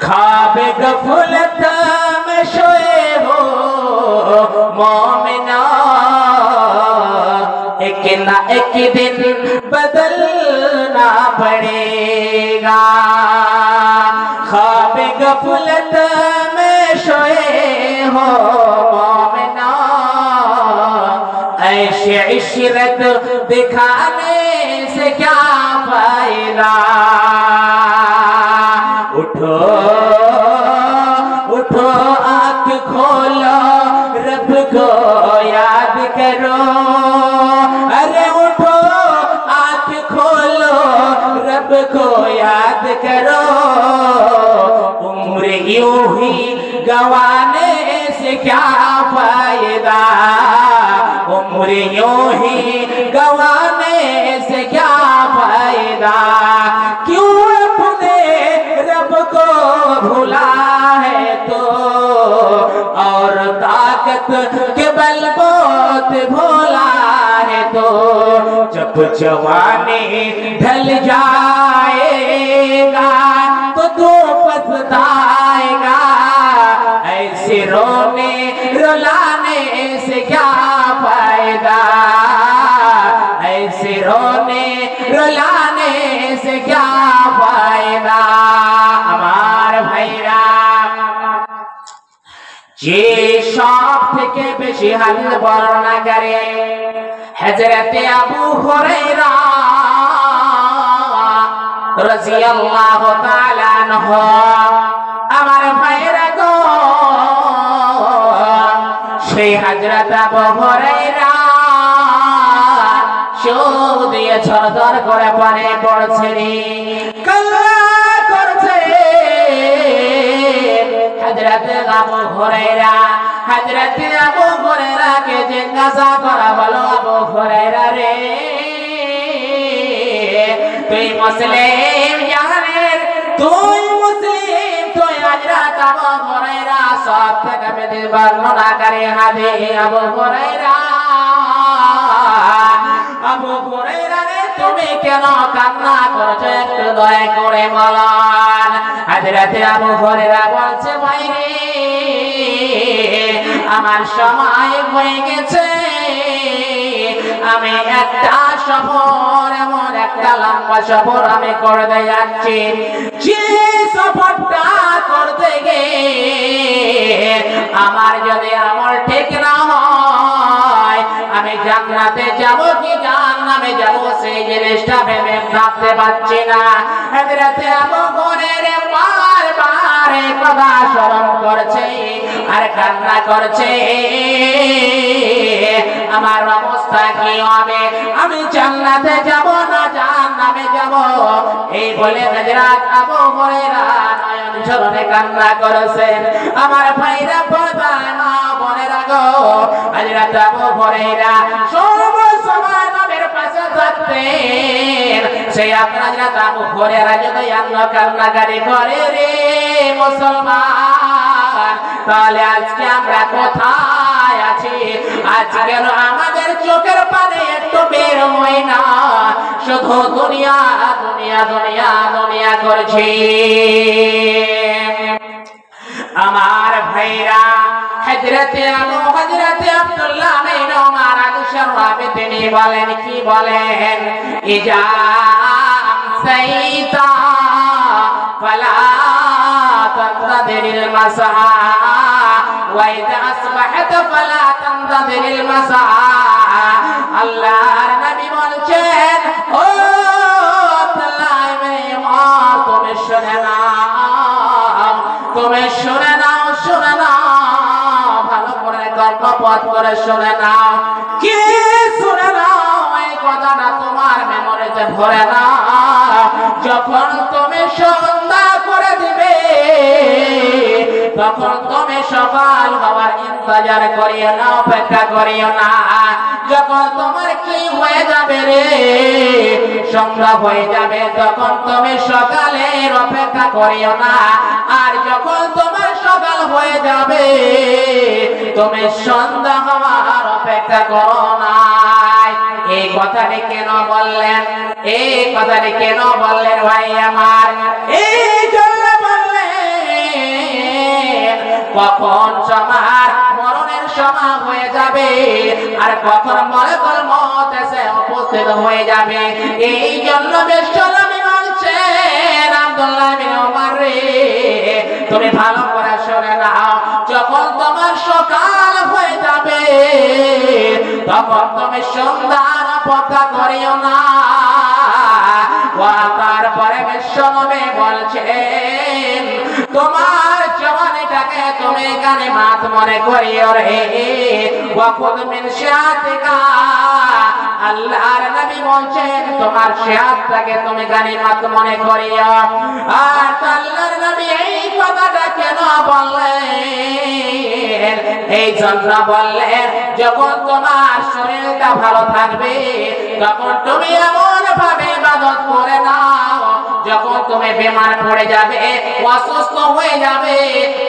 ख्वाब गफलत में सोए हो मोमिना, एक ना एक दिन बदलना पड़ेगा। ख्वाब गफलत में सोए हो मोमिना, ऐशे इशरत दिखाने से क्या फायदा। उठो उठो आँख खोलो रब को याद करो, अरे उठो आँख खोलो रब को याद करो। उम्र यूं ही गंवाने से क्या फायदा, उम्र यूं ही गंवाने से क्या फायदा। क्यों अपने रब को भुला है तो, और ताकत के बलबूत भोला है तो। जब जवानी ढल जाएगा तो तू पछताएगा, ऐसे रोने रुलाने से क्या फायदा, ऐसे रोने रुलाने से क्या फायदा। আমার ভাইরা, যে সব থেকে বেশি হাদিস বর্ণনা করে হযরতে আবু হুরায়রা রাদিয়াল্লাহু তাআলা আনহু। আমার ভাইরা গো, সেই হযরত আবু হুরায়রা চোখ দিয়ে ঝরঝর করে পানি পড়ছে রে, কান্না করছে। হযরত আবু হুরায়রা, হযরত আবু হুরায়রাকে জিজ্ঞাসা করা হলো, আবু হুরায়রা রে, তুই মুসলিম জাহানের, তুই মুসলিম, তুই হযরত আবু হুরায়রা সব থেকে বেশি বর্ণনাকারী হাদিস আবু হুরায়রা। আবু হুরায়রা রে, তুমি কেন কান্না করছো একটু দয়া করে বলুন। হযরত আবু হুরায়রা বলছে, ভাই রে, আমার সময় হয়ে গেছে, আমি একটা সফর, এমন একটা লম্বা সফর আমি করতে যাচ্ছি, যে সফরটা করতে গিয়ে আমার যদি আমল ঠিক না হয়, আমি জান্নাতে যাব কি জাহান্নামে যাব সেই জিনিসটা ভেবে ভাবতে পারছি না। হযরত আবু হুরায়রা বারবার এই কথা স্মরণ করছে আর কান্না করছে, আমার অবস্থা কি হবে, আমি জান্নাতে যাব না জাহান্নামে যাব। এই বলে হযরত আবু হুরায়রা নয়ন ঝরে কান্না করেছেন। আমার ভাইরা পর্দা না বোনেরা গো, হযরত আবু হুরায়রা সর্ব সময় নবীর পাশে থাকতেন। সেই আপনার হযরত আবু হুরায়রা যদি কান্নাকারি করে রে মুসলমান, তাহলে আজকে আমরা কোথায় আছি? আজকে আমাদের চোখের পানি একটু বের হয় না, শুধু দুনিয়া দুনিয়া দুনিয়া দুনিয়া করছি। আমার ভাইরা, হযরতে আব্দুল্লাহ বিন উমর আল-শারাবি তিনি বলেন, কি বলেন, ইজা আমসাইতা ফালা তানতাদিরিল মাসা ওয়া ইজা আসবাহতা ফালা তানতাদিরিল মাসা। আল্লাহর নবী বলছেন, ও আব্দুল্লাহ ইবনে উমর, তুমি শুনে নাও, তুমি শুনে নাও, শুনে নাও, ভালো করে কর্ণপাত করে শুনে নাও। কি শুনে নাও? এই কথাটা তোমার মেমোরিতে ভরে নাও। যখন তুমি সন্ধ্যা করে দিবে, তখন তুমি সকাল হওয়ার ইন্তজার করিও না, অপেক্ষা করিও না। যখন তোমার কি হয়ে যাবে রে, সন্ধ্যা হয়ে যাবে, তখন তুমি সকালের অপেক্ষা করিও না। আর যখন তোমার সকাল হয়ে যাবে, তুমি সন্ধ্যা হওয়ার অপেক্ষা করো না। এই কথাটি কেন বললেন? এই কথাটি কেন বললেন ভাই আমার? এই জন্য বললেন কখন তোমার মরণের সময় হয়ে যাবে আর কখন মালাকুল মউত এসে উপস্থিত হয়ে যাবে। এই জন্য বিশ্বনবী বলছেন আব্দুল্লাহ বিন ওমর রে তুমি ভালো করে শুনে নাও, যখন তোমার সকাল হয়ে যাবে তখন তুমি সন্ধ্যার অপেক্ষা করিও না। তারপরে বিশ্বনবী বলছেন তোমার জওয়ানিটাকে তুমি গানিমত মনে করিও রে, ওয়াখুদ মিন শাতিকা। আল্লাহর নবী বলছেন তোমার শাতটাকে তুমি গানিমত মনে করিও। আর আল্লাহর নবী এই কথাটা কেন বললেন? এই জন্য বললেন যখন তোমার শরীরটা ভালো থাকবে তখন তুমি এমন ভাবে ইবাদত করে নাও, যখন তুমি বেমার পড়ে যাবে অসুস্থ হয়ে যাবে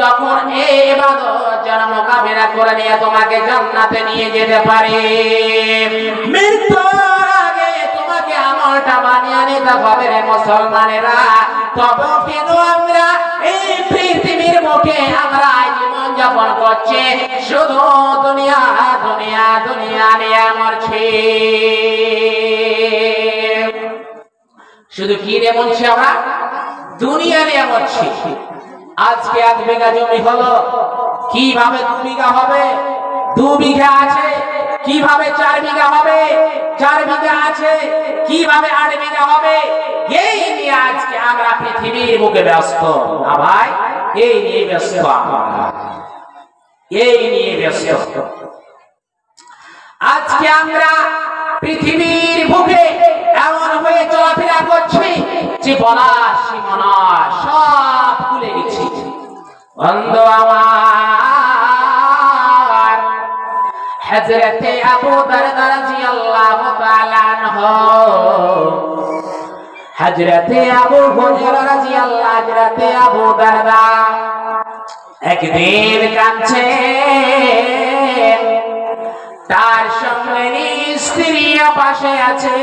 তখন এই ইবাদত যেন মোকাবিলা করে নিয়ে তোমাকে জান্নাতে নিয়ে যেতে পারে। মৃত্যুর আগে তোমাকে আমলটা বানিয়ে নিতে হবে রে মুসলমানেরা। তবে কেন আমরা এই পৃথিবীর মুখে আমরা জীবন যাপন করছি শুধু দুনিয়া দুনিয়া দুনিয়া নিয়ে মরছি। শুধু কি নিয়ে মরছি? আমরা দুনিয়া নিয়ে মরছি। আজকে 1 বিঘা জমি হলো, কিভাবে 2 বিঘা হবে? 2 বিঘা আছে, কিভাবে 4 বিঘা হবে? 4 বিঘা আছে, কিভাবে 8 বিঘা হবে? এই নিয়ে আজকে আমরা পৃথিবীর বুকে ব্যস্ত না ভাই, এই নিয়ে ব্যস্ত আমরা, এই নিয়ে ব্যস্ত। আজকে আমরা পৃথিবীর বুকে এমন হয়ে চলাফেরা করছি যে বলার সীমানা সব ভুলে গেছি। বন্ধু আমার, হযরতে আবু দারদা রাদিয়াল্লাহু তাআলা আনহু, হযরতে আবু হুরায়রা রাদিয়াল্লাহু, হযরতে আবু দারদা একদিন কাঁদছে, তার সঙ্গে স্ত্রী পাশে আছে।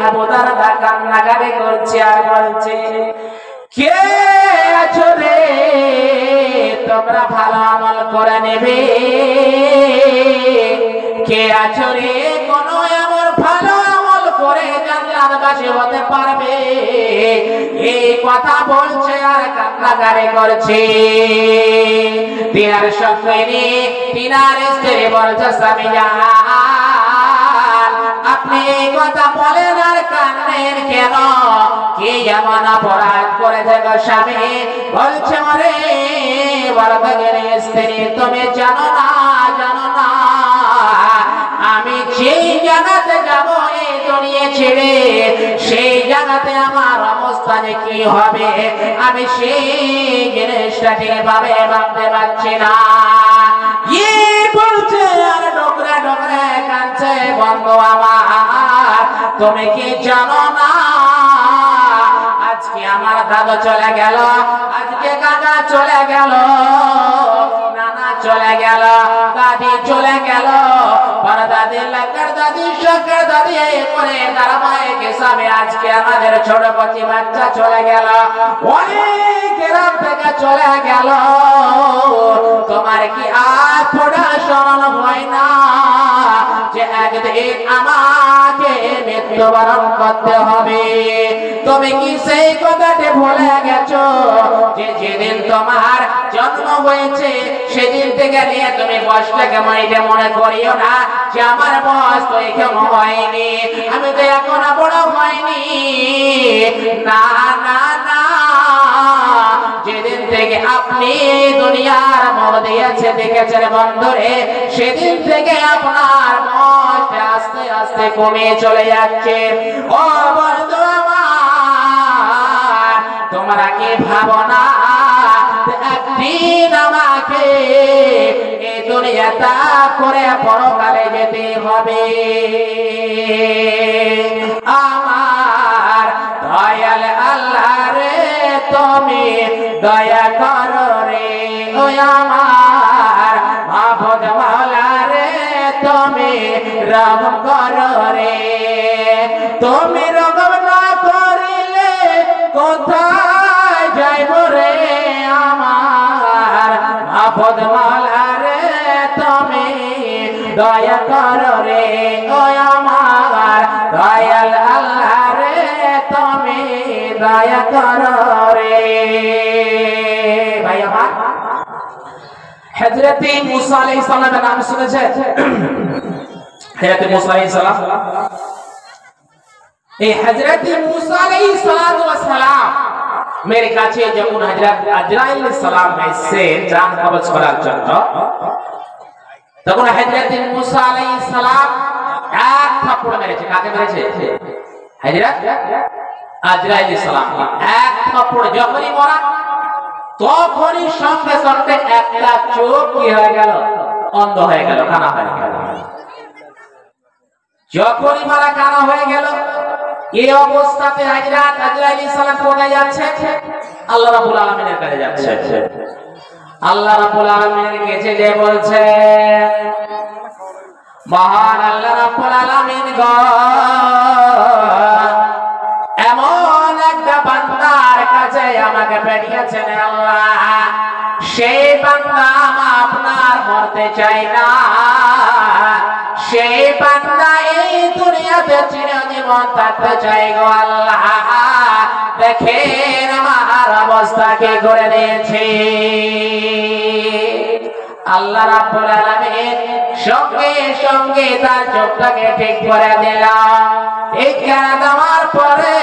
আবু দারদা কান্নাকাটি করছে আর বলছে কে আছো রে, তোমরা ভালো আমল করে নেবে? কে আছো রে কোনো এমন ভালো আমল করে জান্নাতবাসী হতে পারবে? এই কথা বলছে আর কান্নাকাটি করছে। তিনার সঙ্গে তিনার স্ত্রী বলছে স্বামী জান আপনি এই কথা বলেন আর কান্নেন কেন? কি এমন অপরাধ করেছে গো স্বামী? বলছে ওরে বলদের স্ত্রী তুমি জানো না, জানো না আমি যেই জায়গাতে যাব এই দুনিয়া ছেড়ে সেই জায়গাতে আমার অবস্থা যে কি হবে আমি সেই জিনিসটা ঠিকভাবে ভাবতে পারছি না। বলছে আর ডোকরে ডোকরে কাঁদছে। বন্ধু আমার, তুমি কি জানো না আজকে আমার দাদু চলে গেল, আজকে কাকা চলে গেল, নানা চলে গেল, দাদি চলে গেল, দাদি লাকার দাদি শকার দাদি করে ধারাবাহিক হিসাবে আজকে আমাদের ছোট কচি বাচ্চা চলে গেল, অনেক গ্রাম থেকে চলে গেল। তোমার কি আর থোড়া স্মরণ হয় না যে একদিন আমাকে মৃত্যুবরণ করতে হবে? তুমি কি সেই কথাটি ভুলে গেছো যে যেদিন তোমার জন্ম হয়েছে সেদিন থেকে নিয়ে তুমি বয়সটাকে মনে করিও না যে আমার বয়স তো এখনো হয়নি, আমি তো এখনো বড় হয়নি। না না না, যেদিন থেকে আপনি দুনিয়ার মোড় দিয়েছে দেখেছেন বন্ধুরে, সেদিন থেকে আপনার বয়সটা আস্তে আস্তে কমে চলে যাচ্ছে। ও বন্ধু আমার, তোমরা কি ভাবো না একদিন আমাকে এই দুনিয়াটা করে পরকালে যেতে হবে? আমার দয়াল আল্লাহ রে তুমি দয়া করো রে, ও আমার মাহবুব মাওলা রে তুমি রহম করো রে। তুমি রহম না করিলে কোথায় যাইব রে আমার? আপদ মাওলা রে তুমি দয়া করো রে ও আমার দয়াল আল্লাহ রে তুমি দয়া করো রে। ভাই আমার, হযরত মুসা আলাইহিস সালামের নাম শুনেছেন? হযরত মুসা আলাইহিস সালাম, এই হযরত মুসা আলাইহিস সালাম मेरे কাছে যখন হযরত আজরাইল সালাম এসে জান কবজ করার জন্য, তখন হযরত মুসা আলাইহিস সালাম এক থাপ্পড় মেরেছে। কাকে মেরেছে? হযরত আজরাইল সালাম এক থাপ্পড়। যখনই মারা তখনই সঙ্গে সঙ্গে একটা চোখ কি হয়ে গেল? অন্ধ হয়ে গেল, কানা হয়ে গেল। যখনই মারা কানা হয়ে গেল, এই অবস্থাতে হযরত আজরাইল সালাম কোথায় যাচ্ছে? আল্লাহ রাব্বুল আলামিনের কাছে যাচ্ছে। আল্লাহ রাব্বুল আলামিনের কাছে যে বলছে, মহান আল্লাহ রাব্বুল আলামিন গো, এমন একটা বান্দার কাছে আমাকে পাঠিয়েছেন আল্লাহ, সেই বান্দা আপনার মরতে চাই না, সেই বান্দা এই দুনিয়াতে চিরজীবন থাকতে চাই গো আল্লাহ। দেখেন আমার অবস্থা কি করে দিয়েছি। আল্লাহ রাব্বুল আলামিন সঙ্গে সঙ্গে তার চোখটাকে ঠিক করে দিলাম। ঠিক করে দেওয়ার পরে